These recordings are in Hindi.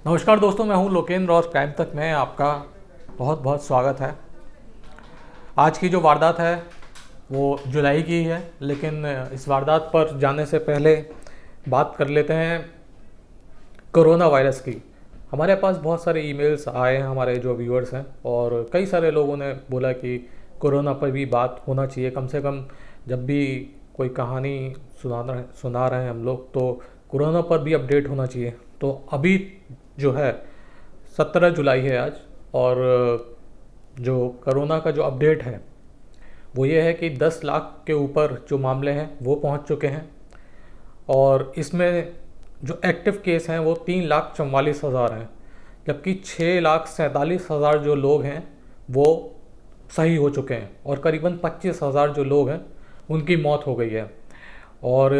नमस्कार दोस्तों, मैं हूं लोकेंद्र और क्राइम तक में आपका बहुत बहुत स्वागत है। आज की जो वारदात है वो जुलाई की है, लेकिन इस वारदात पर जाने से पहले बात कर लेते हैं कोरोना वायरस की। हमारे पास बहुत सारे ईमेल्स आए हैं हमारे जो व्यूअर्स हैं, और कई सारे लोगों ने बोला कि कोरोना पर भी बात होना चाहिए। कम से कम जब भी कोई कहानी सुना रहे हैं हम लोग, तो कोरोना पर भी अपडेट होना चाहिए। तो अभी जो है 17 जुलाई है आज, और जो कोरोना का जो अपडेट है वो ये है कि 10 लाख के ऊपर जो मामले हैं वो पहुंच चुके हैं, और इसमें जो एक्टिव केस हैं वो 3,44,000 हैं, जबकि 6,47,000 जो लोग हैं वो सही हो चुके हैं, और करीबन 25,000 जो लोग हैं उनकी मौत हो गई है। और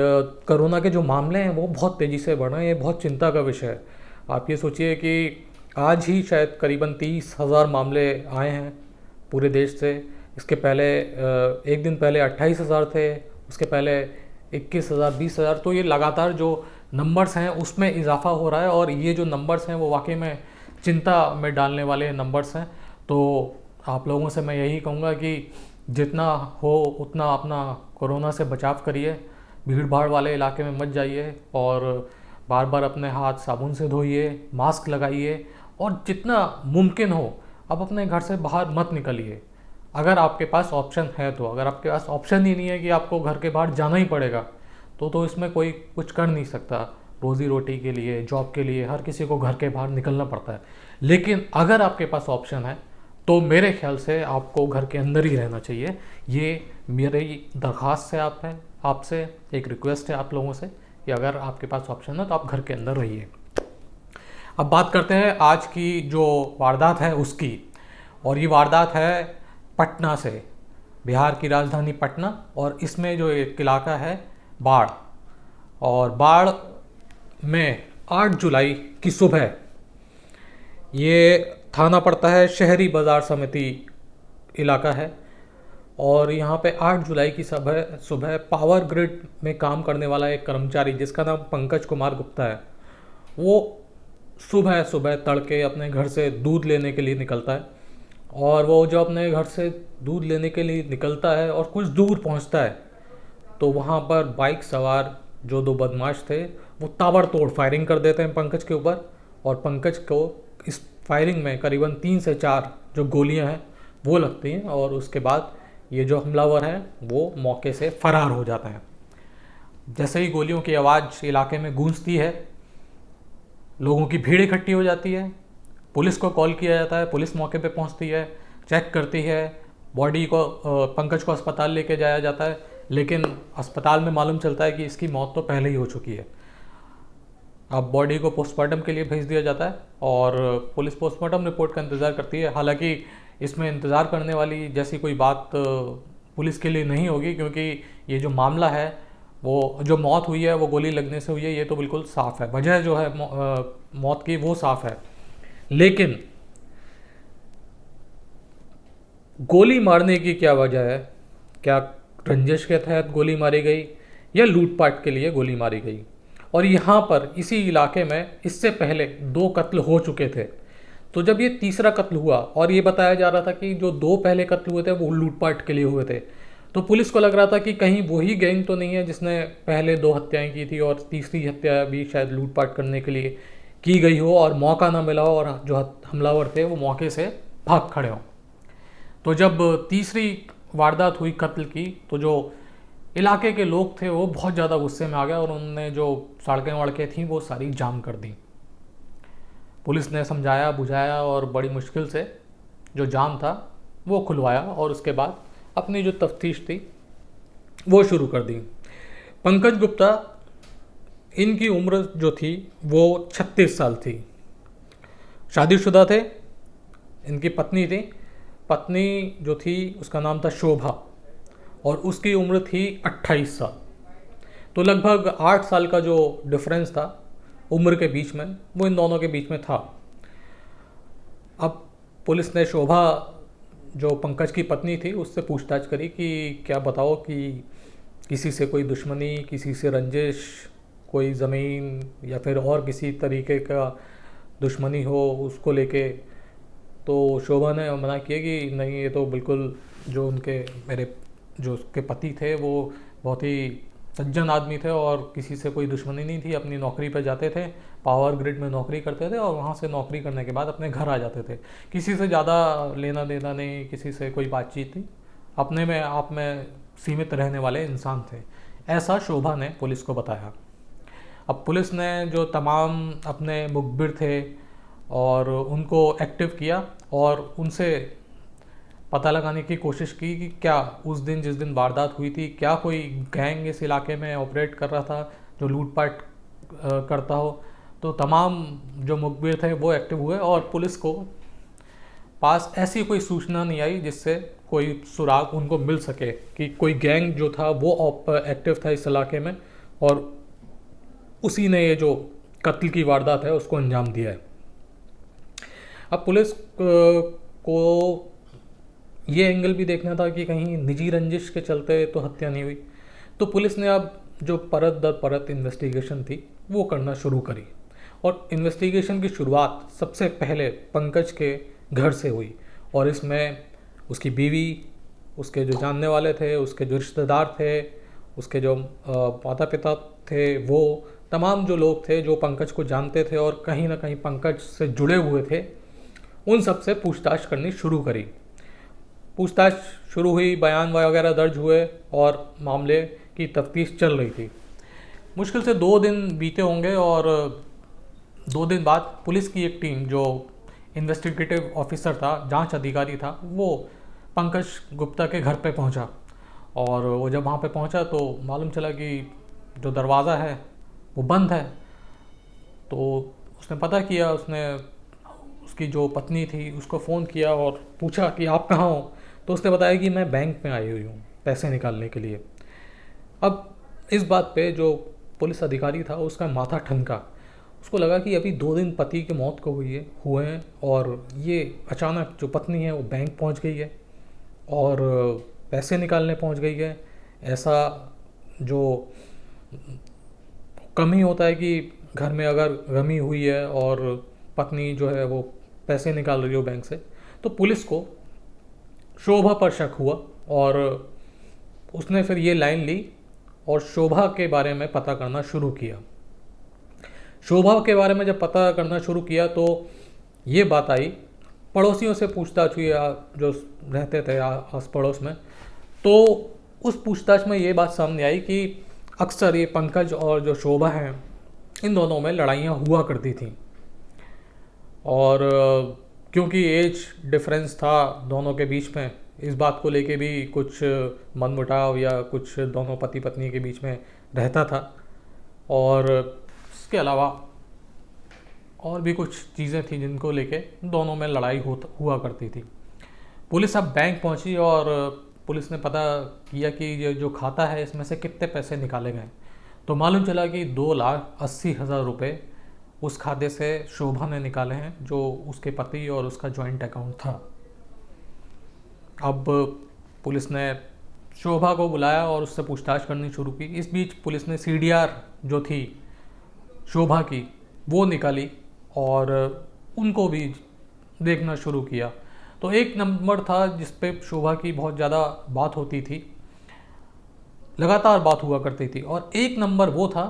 कोरोना के जो मामले हैं वो बहुत तेज़ी से बढ़ रहे हैं। ये बहुत चिंता का विषय है। आप ये सोचिए कि आज ही शायद करीबन 30,000 मामले आए हैं पूरे देश से। इसके पहले एक दिन पहले 28,000 थे, उसके पहले 21,000, 20,000। तो ये लगातार जो नंबर्स हैं उसमें इजाफा हो रहा है, और ये जो नंबर्स हैं वो वाकई में चिंता में डालने वाले नंबर्स हैं। तो आप लोगों से मैं यही कहूँगा कि जितना हो उतना अपना कोरोना से बचाव करिए, भीड़ भाड़ वाले इलाके में मत जाइए, और बार बार अपने हाथ साबुन से धोइए, मास्क लगाइए, और जितना मुमकिन हो आप अपने घर से बाहर मत निकलिए। अगर आपके पास ऑप्शन है तो। अगर आपके पास ऑप्शन ही नहीं है कि आपको घर के बाहर जाना ही पड़ेगा, तो इसमें कोई कुछ कर नहीं सकता। रोज़ी रोटी के लिए, जॉब के लिए हर किसी को घर के बाहर निकलना पड़ता है। लेकिन अगर आपके पास ऑप्शन है तो मेरे ख्याल से आपको घर के अंदर ही रहना चाहिए। ये मेरी दरख्वास्त है आपसे, एक रिक्वेस्ट है आप लोगों से कि अगर आपके पास ऑप्शन है तो आप घर के अंदर रहिए। अब बात करते हैं आज की जो वारदात है उसकी। और ये वारदात है पटना से, बिहार की राजधानी पटना, और इसमें जो एक इलाका है बाढ़। और बाढ़ में 8 जुलाई की सुबह, ये थाना पड़ता है शहरी बाज़ार समिति इलाका है, और यहाँ पे 8 जुलाई की सुबह सुबह पावर ग्रिड में काम करने वाला एक कर्मचारी जिसका नाम पंकज कुमार गुप्ता है, वो सुबह सुबह तड़के अपने घर से दूध लेने के लिए निकलता है। और वो जो अपने घर से दूध लेने के लिए निकलता है और कुछ दूर पहुंचता है, तो वहाँ पर बाइक सवार जो दो बदमाश थे वो ताबड़तोड़ फायरिंग कर देते हैं पंकज के ऊपर। और पंकज को इस फायरिंग में करीबन 3 से 4 जो गोलियां हैं वो लगती हैं, और उसके बाद ये जो हमलावर है वो मौके से फरार हो जाता है। जैसे ही गोलियों की आवाज़ इलाके में गूंजती है, लोगों की भीड़ इकट्ठी हो जाती है, पुलिस को कॉल किया जाता है, पुलिस मौके पे पहुंचती है, चेक करती है, बॉडी को पंकज को अस्पताल लेके जाया जाता है। लेकिन अस्पताल में मालूम चलता है कि इसकी मौत तो पहले ही हो चुकी है। अब बॉडी को पोस्टमार्टम के लिए भेज दिया जाता है, और पुलिस पोस्टमार्टम रिपोर्ट का इंतज़ार करती है। हालांकि इसमें इंतज़ार करने वाली जैसी कोई बात पुलिस के लिए नहीं होगी, क्योंकि ये जो मामला है, वो जो मौत हुई है वो गोली लगने से हुई है, ये तो बिल्कुल साफ़ है। वजह जो है मौत की वो साफ़ है। लेकिन गोली मारने की क्या वजह है? क्या रंजिश के तहत गोली मारी गई, या लूटपाट के लिए गोली मारी गई? और यहाँ पर इसी इलाके में इससे पहले 2 कत्ल हो चुके थे। तो जब ये तीसरा कत्ल हुआ, और ये बताया जा रहा था कि जो 2 पहले कत्ल हुए थे वो लूटपाट के लिए हुए थे, तो पुलिस को लग रहा था कि कहीं वही गैंग तो नहीं है जिसने पहले 2 हत्याएं की थी, और तीसरी हत्या भी शायद लूटपाट करने के लिए की गई हो, और मौका ना मिला हो, और जो हमलावर थे वो मौके से भाग खड़े हों। तो जब तीसरी वारदात हुई कत्ल की, तो जो इलाके के लोग थे वो बहुत ज़्यादा गुस्से में आ गए, और उन्होंने जो सड़कें वड़कें थीं वो सारी जाम कर दी। पुलिस ने समझाया बुझाया, और बड़ी मुश्किल से जो जाम था वो खुलवाया, और उसके बाद अपनी जो तफ्तीश थी वो शुरू कर दी। पंकज गुप्ता, इनकी उम्र जो थी वो 36 साल थी। शादीशुदा थे, इनकी पत्नी थी। पत्नी जो थी उसका नाम था शोभा, और उसकी उम्र थी 28 साल। तो लगभग 8 साल का जो डिफरेंस था उम्र के बीच में, वो इन दोनों के बीच में था। अब पुलिस ने शोभा, जो पंकज की पत्नी थी, उससे पूछताछ करी कि क्या बताओ कि किसी से कोई दुश्मनी, किसी से रंजिश, कोई ज़मीन, या फिर और किसी तरीके का दुश्मनी हो उसको लेके। तो शोभा ने मना किया कि नहीं, ये तो बिल्कुल जो उनके मेरे जो उसके पति थे वो बहुत ही सज्जन आदमी थे और किसी से कोई दुश्मनी नहीं थी। अपनी नौकरी पर जाते थे, पावर ग्रिड में नौकरी करते थे और वहाँ से नौकरी करने के बाद अपने घर आ जाते थे। किसी से ज़्यादा लेना देना नहीं, किसी से कोई बातचीत नहीं, अपने में आप में सीमित रहने वाले इंसान थे। ऐसा शोभा ने पुलिस को बताया। अब पुलिस ने जो तमाम अपने मुखबिर थे और उनको एक्टिव किया और उनसे पता लगाने की कोशिश की कि क्या उस दिन जिस दिन वारदात हुई थी, क्या कोई गैंग इस इलाके में ऑपरेट कर रहा था जो लूटपाट करता हो। तो तमाम जो मुखबिर थे वो एक्टिव हुए और पुलिस को पास ऐसी कोई सूचना नहीं आई जिससे कोई सुराग उनको मिल सके कि कोई गैंग जो था वो एक्टिव था इस इलाके में और उसी ने ये जो कत्ल की वारदात है उसको अंजाम दिया है। अब पुलिस को ये एंगल भी देखना था कि कहीं निजी रंजिश के चलते तो हत्या नहीं हुई। तो पुलिस ने अब जो परत दर परत इन्वेस्टिगेशन थी वो करना शुरू करी और इन्वेस्टिगेशन की शुरुआत सबसे पहले पंकज के घर से हुई और इसमें उसकी बीवी, उसके जो जानने वाले थे, उसके जो रिश्तेदार थे, उसके जो माता पिता थे, वो तमाम जो लोग थे जो पंकज को जानते थे और कहीं ना कहीं पंकज से जुड़े हुए थे, उन सब से पूछताछ करनी शुरू करी। पूछताछ शुरू हुई, बयान वगैरह दर्ज हुए और मामले की तफ्तीश चल रही थी। मुश्किल से 2 दिन बीते होंगे और 2 दिन बाद पुलिस की एक टीम जो इन्वेस्टिगेटिव ऑफिसर था, जांच अधिकारी था, वो पंकज गुप्ता के घर पे पहुंचा और वो जब वहाँ पे पहुंचा तो मालूम चला कि जो दरवाज़ा है वो बंद है। तो उसने पता किया, उसने उसकी जो पत्नी थी उसको फ़ोन किया और पूछा कि आप कहाँ हो। तो उसने बताया कि मैं बैंक में आई हुई हूँ पैसे निकालने के लिए। अब इस बात पे जो पुलिस अधिकारी था उसका माथा ठनका। उसको लगा कि अभी 2 दिन पति की मौत को हुए हैं और ये अचानक जो पत्नी है वो बैंक पहुंच गई है और पैसे निकालने पहुंच गई है। ऐसा जो कम ही होता है कि घर में अगर गमी हुई है और पत्नी जो है वो पैसे निकाल रही हो बैंक से। तो पुलिस को शोभा पर शक हुआ और उसने फिर ये लाइन ली और शोभा के बारे में पता करना शुरू किया। शोभा के बारे में जब पता करना शुरू किया तो ये बात आई, पड़ोसियों से पूछताछ हुई जो रहते थे आस पड़ोस में। तो उस पूछताछ में ये बात सामने आई कि अक्सर ये पंकज और जो शोभा हैं, इन दोनों में लड़ाइयाँ हुआ करती थीं और क्योंकि एज डिफरेंस था दोनों के बीच में, इस बात को लेके भी कुछ मनमुटाव या कुछ दोनों पति पत्नी के बीच में रहता था और इसके अलावा और भी कुछ चीज़ें थी जिनको लेके दोनों में लड़ाई हुआ करती थी। पुलिस अब बैंक पहुंची और पुलिस ने पता किया कि ये जो खाता है इसमें से कितने पैसे निकाले गए। तो मालूम चला कि 2,80,000 रुपये उस खाते से शोभा ने निकाले हैं जो उसके पति और उसका जॉइंट अकाउंट था। अब पुलिस ने शोभा को बुलाया और उससे पूछताछ करनी शुरू की। इस बीच पुलिस ने CDR जो थी शोभा की वो निकाली और उनको भी देखना शुरू किया। तो एक नंबर था जिस पे शोभा की बहुत ज़्यादा बात होती थी, लगातार बात हुआ करती थी और एक नंबर वो था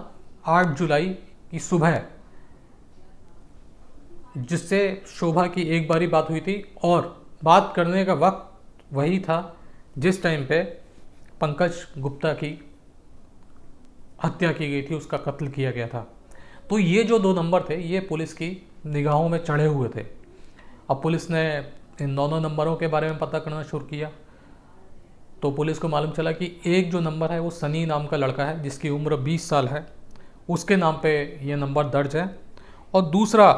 8 जुलाई की सुबह, जिससे शोभा की एक बारी बात हुई थी और बात करने का वक्त वही था जिस टाइम पे पंकज गुप्ता की हत्या की गई थी, उसका कत्ल किया गया था। तो ये जो 2 नंबर थे ये पुलिस की निगाहों में चढ़े हुए थे। अब पुलिस ने इन दोनों नंबरों के बारे में पता करना शुरू किया तो पुलिस को मालूम चला कि एक जो नंबर है वो सनी नाम का लड़का है जिसकी उम्र 20 साल है, उसके नाम पे ये नंबर दर्ज है। और दूसरा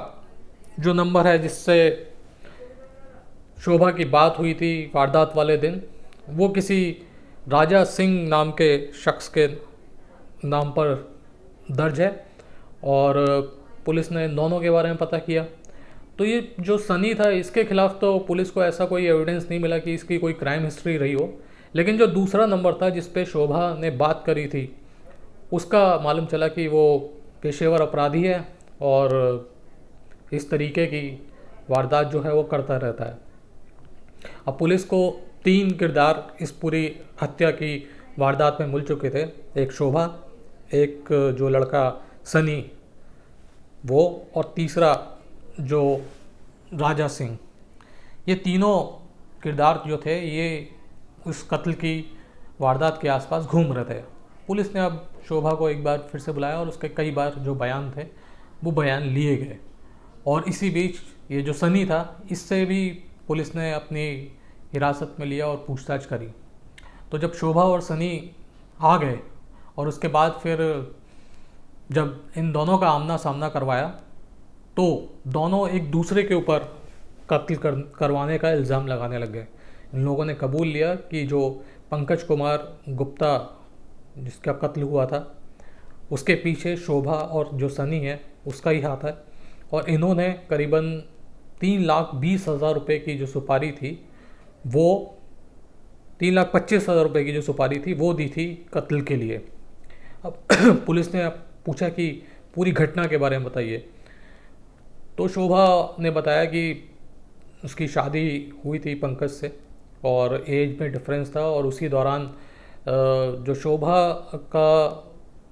जो नंबर है जिससे शोभा की बात हुई थी वारदात वाले दिन, वो किसी राजा सिंह नाम के शख्स के नाम पर दर्ज है और पुलिस ने इन दोनों के बारे में पता किया। तो ये जो सनी था इसके खिलाफ तो पुलिस को ऐसा कोई एविडेंस नहीं मिला कि इसकी कोई क्राइम हिस्ट्री रही हो, लेकिन जो दूसरा नंबर था जिस पे शोभा ने बात करी थी उसका मालूम चला कि वो पेशेवर अपराधी है और इस तरीके की वारदात जो है वो करता रहता है। अब पुलिस को 3 किरदार इस पूरी हत्या की वारदात में मिल चुके थे। एक शोभा, एक जो लड़का सनी वो, और तीसरा जो राजा सिंह। ये तीनों किरदार जो थे ये उस कत्ल की वारदात के आसपास घूम रहे थे। पुलिस ने अब शोभा को एक बार फिर से बुलाया और उसके कई बार जो बयान थे वो बयान लिए गए। और इसी बीच ये जो सनी था इससे भी पुलिस ने अपनी हिरासत में लिया और पूछताछ करी। तो जब शोभा और सनी आ गए और उसके बाद फिर जब इन दोनों का आमना सामना करवाया तो दोनों एक दूसरे के ऊपर कत्ल करवाने का इल्ज़ाम लगाने लग गए। इन लोगों ने कबूल लिया कि जो पंकज कुमार गुप्ता जिसका कत्ल हुआ था उसके पीछे शोभा और जो सनी है उसका ही हाथ है, और इन्होंने करीबन 3,20,000 रुपये की जो सुपारी थी वो 3,25,000 रुपये की जो सुपारी थी वो दी थी कत्ल के लिए। अब पुलिस ने पूछा कि पूरी घटना के बारे में बताइए। तो शोभा ने बताया कि उसकी शादी हुई थी पंकज से और एज में डिफरेंस था, और उसी दौरान जो शोभा का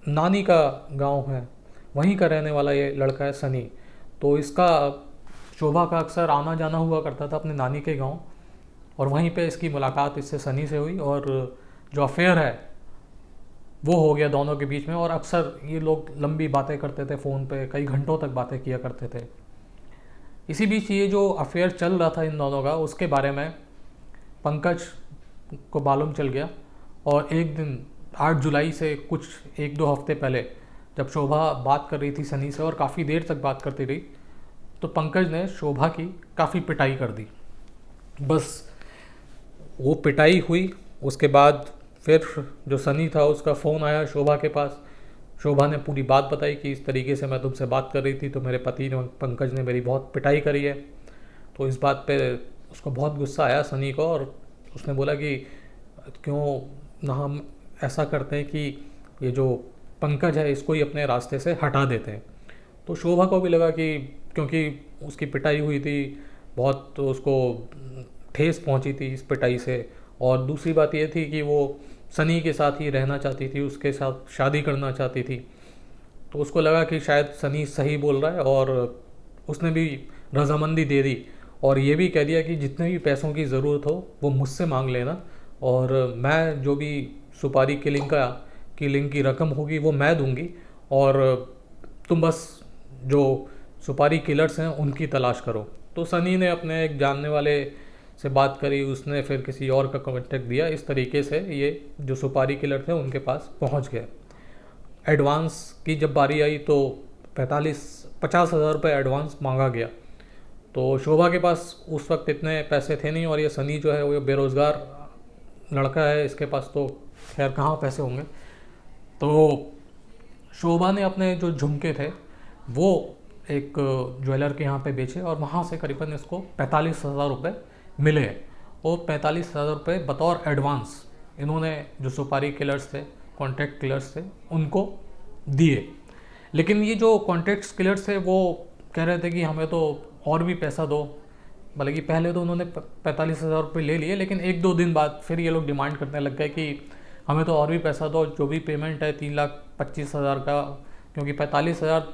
नानी का गांव है वहीं का रहने वाला ये लड़का है सनी। तो इसका शोभा का अक्सर आना जाना हुआ करता था अपने नानी के गांव, और वहीं पे इसकी मुलाकात इससे सनी से हुई और जो अफेयर है वो हो गया दोनों के बीच में। और अक्सर ये लोग लंबी बातें करते थे फ़ोन पे, कई घंटों तक बातें किया करते थे। इसी बीच ये जो अफेयर चल रहा था इन दोनों का उसके बारे में पंकज को मालूम चल गया, और एक दिन 8 जुलाई से कुछ 1-2 हफ्ते पहले जब शोभा बात कर रही थी सनी से और काफ़ी देर तक बात करती रही तो पंकज ने शोभा की काफ़ी पिटाई कर दी। बस वो पिटाई हुई, उसके बाद फिर जो सनी था उसका फ़ोन आया शोभा के पास। शोभा ने पूरी बात बताई कि इस तरीके से मैं तुमसे बात कर रही थी तो मेरे पति ने पंकज ने मेरी बहुत पिटाई करी है। तो इस बात पे उसको बहुत गुस्सा आया सनी को, और उसने बोला कि क्यों ना हम ऐसा करते हैं कि ये जो पंकज है इसको ही अपने रास्ते से हटा देते हैं। तो शोभा को भी लगा कि क्योंकि उसकी पिटाई हुई थी बहुत, तो उसको ठेस पहुंची थी इस पिटाई से, और दूसरी बात ये थी कि वो सनी के साथ ही रहना चाहती थी, उसके साथ शादी करना चाहती थी। तो उसको लगा कि शायद सनी सही बोल रहा है, और उसने भी रजामंदी दे दी और ये भी कह दिया कि जितने भी पैसों की ज़रूरत हो वो मुझसे मांग लेना, और मैं जो भी सुपारी किलिंग की रकम होगी वो मैं दूंगी, और तुम बस जो सुपारी किलर्स हैं उनकी तलाश करो। तो सनी ने अपने एक जानने वाले से बात करी, उसने फिर किसी और का कांटेक्ट दिया। इस तरीके से ये जो सुपारी किलर थे उनके पास पहुंच गए। एडवांस की जब बारी आई तो 50,000 रुपये एडवांस मांगा गया। तो शोभा के पास उस वक्त इतने पैसे थे नहीं, और ये सनी जो है वो बेरोज़गार लड़का है, इसके पास तो खैर कहाँ पैसे होंगे। तो शोभा ने अपने जो झुमके थे वो एक ज्वेलर के यहाँ पे बेचे, और वहाँ से करीबन इसको 45,000 रुपये मिले, और 45,000 रुपये बतौर एडवांस इन्होंने जो सुपारी किलर्स थे, कॉन्ट्रैक्ट किलर्स थे, उनको दिए। लेकिन ये जो कॉन्ट्रैक्ट किलर्स थे वो कह रहे थे कि हमें तो और भी पैसा दो। भले कि पहले तो उन्होंने 45,000 रुपये ले लिए, लेकिन 1-2 दिन बाद फिर ये लोग डिमांड करने लग गए कि हमें तो और भी पैसा दो, जो भी पेमेंट है 3,25,000 का, क्योंकि 45,000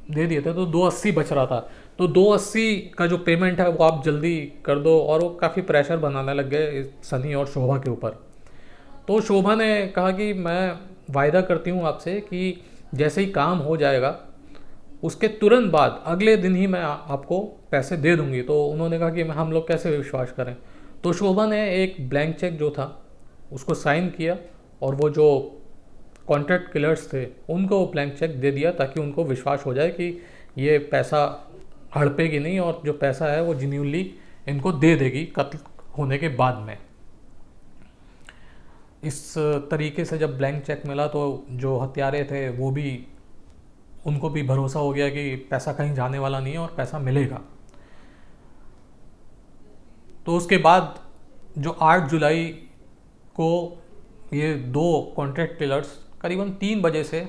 दे दिए थे तो 280 बच रहा था, तो 280 का जो पेमेंट है वो आप जल्दी कर दो। और वो काफ़ी प्रेशर बनाने लग गए सनी और शोभा के ऊपर। तो शोभा ने कहा कि मैं वायदा करती हूँ आपसे कि जैसे ही काम हो जाएगा उसके तुरंत बाद अगले दिन ही मैं आपको पैसे दे दूंगी। तो उन्होंने कहा कि हम लोग कैसे विश्वास करें। तो शोभा ने एक ब्लैंक चेक जो था उसको साइन किया, और वो जो कॉन्ट्रैक्ट किलर्स थे उनको ब्लैंक चेक दे दिया ताकि उनको विश्वास हो जाए कि ये पैसा हड़पेगी नहीं, और जो पैसा है वो जेन्युइनली इनको दे देगी कत्ल होने के बाद में। इस तरीके से जब ब्लैंक चेक मिला तो जो हत्यारे थे वो भी, उनको भी भरोसा हो गया कि पैसा कहीं जाने वाला नहीं है और पैसा मिलेगा। तो उसके बाद जो 8 जुलाई को ये 2 कॉन्ट्रैक्ट किलर्स करीबन 3 बजे से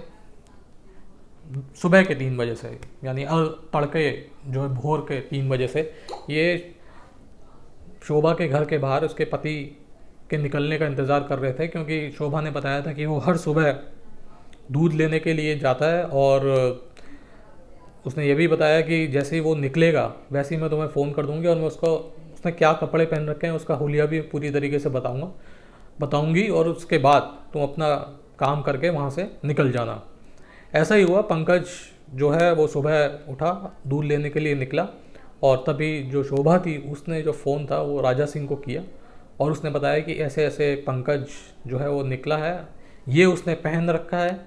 सुबह के 3 बजे से, यानी तड़के जो है भोर के 3 बजे से ये शोभा के घर के बाहर उसके पति के निकलने का इंतज़ार कर रहे थे, क्योंकि शोभा ने बताया था कि वो हर सुबह दूध लेने के लिए जाता है और उसने ये भी बताया कि जैसे ही वो निकलेगा वैसे ही मैं तुम्हें फ़ोन कर दूंगी और मैं उसने क्या कपड़े पहन रखे हैं उसका हुलिया भी पूरी तरीके से बताऊंगी और उसके बाद तुम अपना काम करके वहाँ से निकल जाना। ऐसा ही हुआ। पंकज जो है वो सुबह उठा, दूध लेने के लिए निकला और तभी जो शोभा थी उसने जो फ़ोन था वो राजा सिंह को किया और उसने बताया कि ऐसे ऐसे पंकज जो है वो निकला है, ये उसने पहन रखा है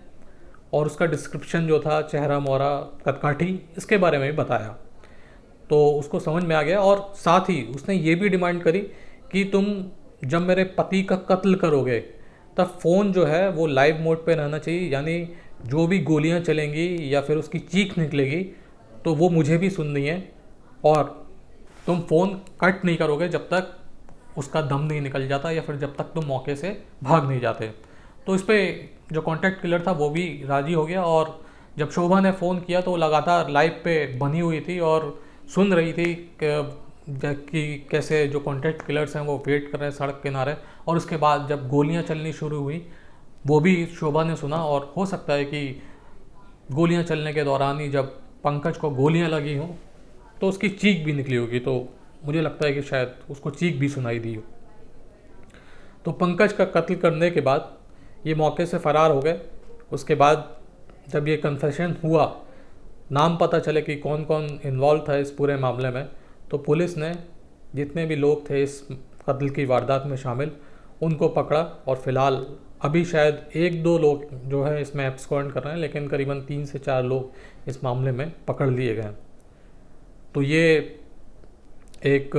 और उसका डिस्क्रिप्शन जो था चेहरा मोहरा कदकाठी इसके बारे में भी बताया। तो उसको समझ में आ गया और साथ ही उसने ये भी डिमांड करी कि तुम जब मेरे पति का कत्ल करोगे तब फ़ोन जो है वो लाइव मोड पे रहना चाहिए, यानी जो भी गोलियां चलेंगी या फिर उसकी चीख निकलेगी तो वो मुझे भी सुननी है और तुम फ़ोन कट नहीं करोगे जब तक उसका दम नहीं निकल जाता या फिर जब तक तुम मौके से भाग नहीं जाते। तो इस पर जो कॉन्टैक्ट किलर था वो भी राज़ी हो गया और जब शोभा ने फ़ोन किया तो वो लगातार लाइव पे बनी हुई थी और सुन रही थी कि कैसे जो कॉन्टैक्ट किलर्स हैं वो वेट कर रहे हैं सड़क किनारे। और उसके बाद जब गोलियां चलनी शुरू हुई वो भी शोभा ने सुना और हो सकता है कि गोलियां चलने के दौरान ही जब पंकज को गोलियां लगी हों तो उसकी चीख भी निकली होगी, तो मुझे लगता है कि शायद उसको चीख भी सुनाई दी हो। तो पंकज का कत्ल करने के बाद ये मौके से फ़रार हो गए। उसके बाद जब ये कन्फेशन हुआ, नाम पता चले कि कौन कौन इन्वॉल्व था इस पूरे मामले में, तो पुलिस ने जितने भी लोग थे इस कत्ल की वारदात में शामिल उनको पकड़ा और फिलहाल अभी शायद 1-2 लोग जो है इसमें एब्सकॉन्ड कर रहे हैं, लेकिन करीबन 3 से 4 लोग इस मामले में पकड़ लिए गए। तो ये एक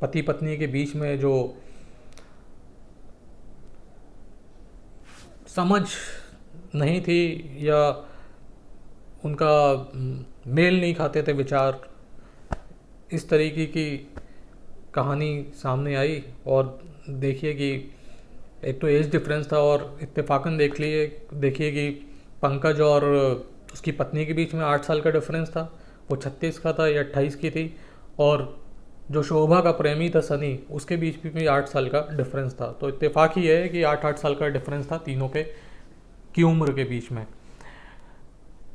पति पत्नी के बीच में जो समझ नहीं थी या उनका मेल नहीं खाते थे विचार, इस तरीके की कहानी सामने आई। और देखिए कि एक तो एज डिफरेंस था और इत्तेफाकन देखिए कि पंकज और उसकी पत्नी के बीच में 8 साल का डिफरेंस था, वो 36 का था या 28 की थी, और जो शोभा का प्रेमी था सनी उसके बीच भी 8 साल का डिफरेंस था। तो इत्तेफाक ही है कि 8-8 साल का डिफरेंस था तीनों की उम्र के बीच में।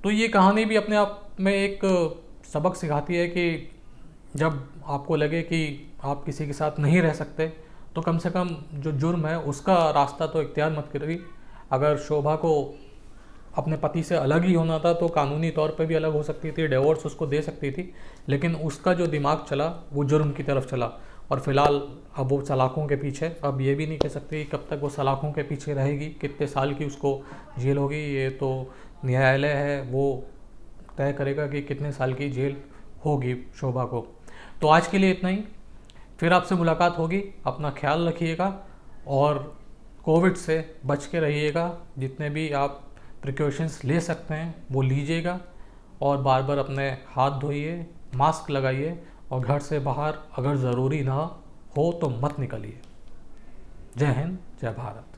तो ये कहानी भी अपने आप में एक सबक सिखाती है कि जब आपको लगे कि आप किसी के साथ नहीं रह सकते तो कम से कम जो जुर्म है उसका रास्ता तो इख्तियार मत करिए। अगर शोभा को अपने पति से अलग ही होना था तो कानूनी तौर पे भी अलग हो सकती थी, डिवोर्स उसको दे सकती थी, लेकिन उसका जो दिमाग चला वो जुर्म की तरफ चला। और फिलहाल अब वो सलाखों के पीछे, अब ये भी नहीं कह सकती कब तक वो सलाखों के पीछे रहेगी, कितने साल की उसको जेल होगी, ये तो न्यायालय है वो तय करेगा कि कितने साल की जेल होगी शोभा को। तो आज के लिए इतना ही, फिर आपसे मुलाकात होगी। अपना ख्याल रखिएगा और कोविड से बच के रहिएगा। जितने भी आप प्रिकॉशंस ले सकते हैं वो लीजिएगा और बार बार अपने हाथ धोइए, मास्क लगाइए और घर से बाहर अगर ज़रूरी ना हो तो मत निकलिए। जय हिंद, जय भारत।